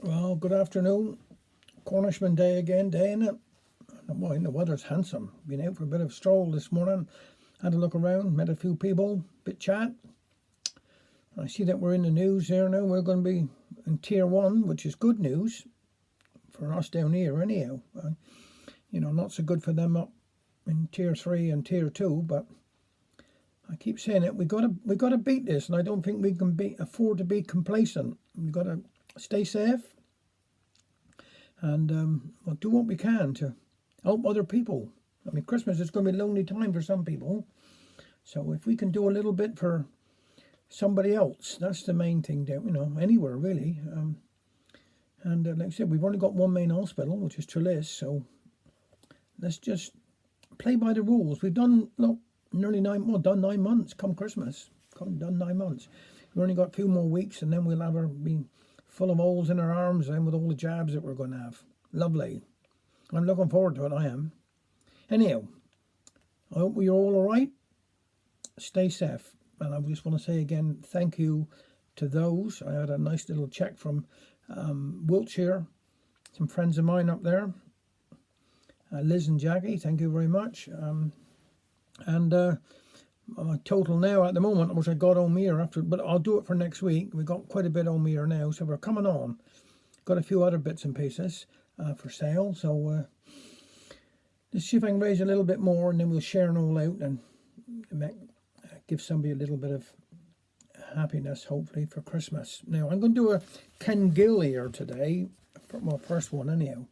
Well, good afternoon. Cornishman Day again, day in it. Boy, the weather's handsome. Been out for a bit of stroll this morning. Had a look around, met a few people, bit chat. I see that we're in the news here now. We're going to be in Tier 1, which is good news for us down here anyhow. Not so good for them up in Tier 3 and Tier 2, but I keep saying it, we gotta beat this, and I don't think we can afford to be complacent. We've got to stay safe and do what we can to help other people. I mean, Christmas is going to be a lonely time for some people, so if we can do a little bit for somebody else, that's the main thing. Anywhere really. Like I said, we've only got one main hospital, which is TJS, so let's just play by the rules. We've done nearly 9 months come Christmas. Done 9 months. We've only got a few more weeks, and then we'll have her be full of holes in our arms and with all the jabs that we're going to have. Lovely. I'm looking forward to it, I am. Anyhow, I hope you're all alright. Stay safe. And I just want to say again, thank you to those. I had a nice little check from Wiltshire. Some friends of mine up there. Liz and Jackie, thank you very much. Total now at the moment, which I got home here after, but I'll do it for next week. We got quite a bit home here now, so we're coming on. Got a few other bits and pieces for sale, so let's see if I can raise a little bit more, and then we'll share it all out and give somebody a little bit of happiness, hopefully, for Christmas. Now, I'm going to do a Ken Gill here today, my first one anyhow.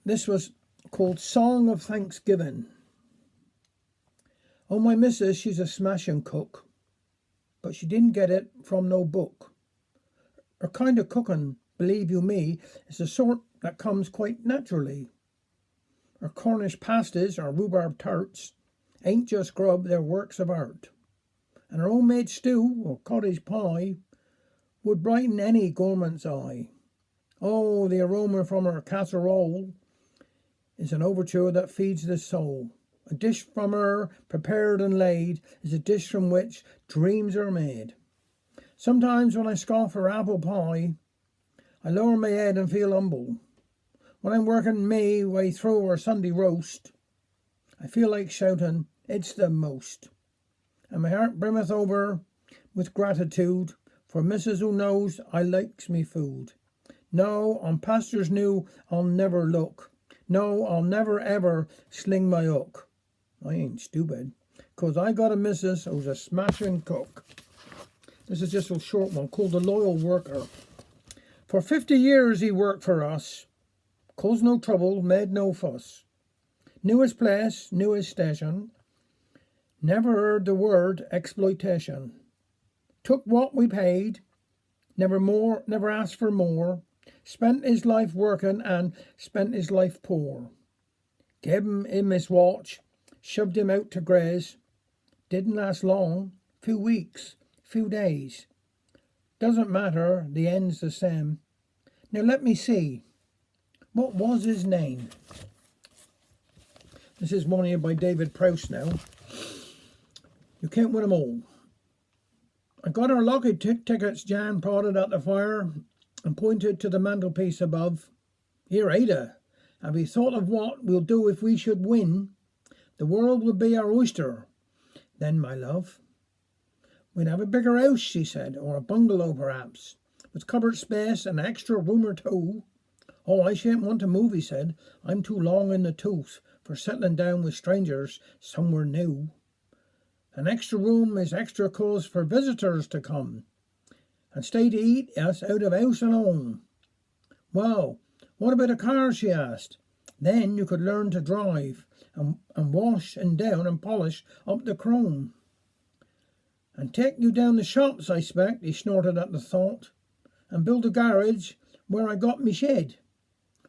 This was called Song of Thanksgiving. Oh, my missus, she's a smashing cook, but she didn't get it from no book. Her kind of cooking, believe you me, is the sort that comes quite naturally. Her Cornish pasties or rhubarb tarts ain't just grub, they're works of art. And her homemade stew or cottage pie would brighten any gourmand's eye. Oh, the aroma from her casserole is an overture that feeds the soul. A dish from her, prepared and laid, is a dish from which dreams are made. Sometimes when I scoff her apple pie, I lower my head and feel humble. When I'm working me way through her Sunday roast, I feel like shouting, it's the most. And my heart brimmeth over with gratitude for missus who knows I likes me food. No, on pastures new I'll never look. No, I'll never ever sling my hook. I ain't stupid, 'cause I got a missus who's a smashing cook. This is just a short one called The Loyal Worker. For 50 years he worked for us, caused no trouble, made no fuss. Knew his place, knew his station, never heard the word exploitation. Took what we paid, never asked for more, spent his life working and spent his life poor. Gave him his watch, shoved him out to graze. Didn't last long, few weeks, few days. Doesn't matter, the end's the same. Now let me see, what was his name? This is one here by David Prowse now. You can't win them all. I got our lucky tickets, Jan prodded at the fire and pointed to the mantelpiece above. Here, Ada, have you thought of what we'll do if we should win? The world would be our oyster, then, my love. We'd have a bigger house, she said, or a bungalow perhaps, with cupboard space and extra room or two. Oh, I shan't want to move, he said. I'm too long in the tooth for settling down with strangers somewhere new. An extra room is extra cause for visitors to come and stay to eat us out of house and home. Well, what about a car, she asked. Then you could learn to drive and wash and down and polish up the chrome. And take you down the shops, I expect, he snorted at the thought, and build a garage where I got me shed.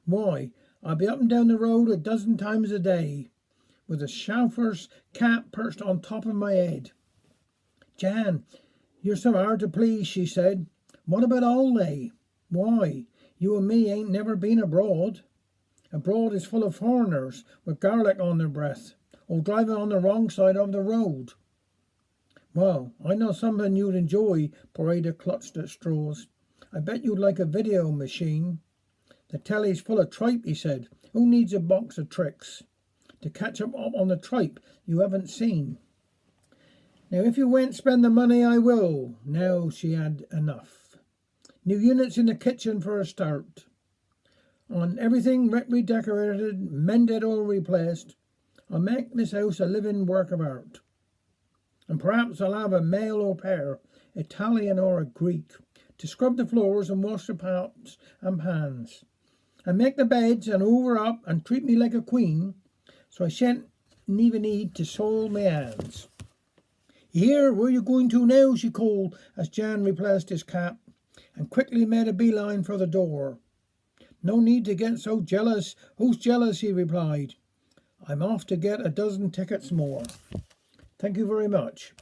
Why, I'll be up and down the road a dozen times a day, with a chauffeur's cap perched on top of my head. Jan, you're so hard to please, she said. What about holiday? Why, you and me ain't never been abroad. Abroad is full of foreigners with garlic on their breath, or driving on the wrong side of the road. Well, I know something you'd enjoy, poor Ada clutched at straws. I bet you'd like a video machine. The telly's full of tripe, he said. Who needs a box of tricks to catch up on the tripe you haven't seen? Now, if you won't spend the money, I will. Now she had enough. New units in the kitchen for a start. On everything redecorated, mended or replaced. I'll make this house a living work of art. And perhaps I'll have a male au pair, Italian or a Greek, to scrub the floors and wash the pots and pans. And make the beds and hoover up and treat me like a queen, so I shan't even need to soil my hands. Here, where you going to now? She called as Jan replaced his cap and quickly made a beeline for the door. No need to get so jealous. Who's jealous? He replied. I'm off to get a dozen tickets more. Thank you very much.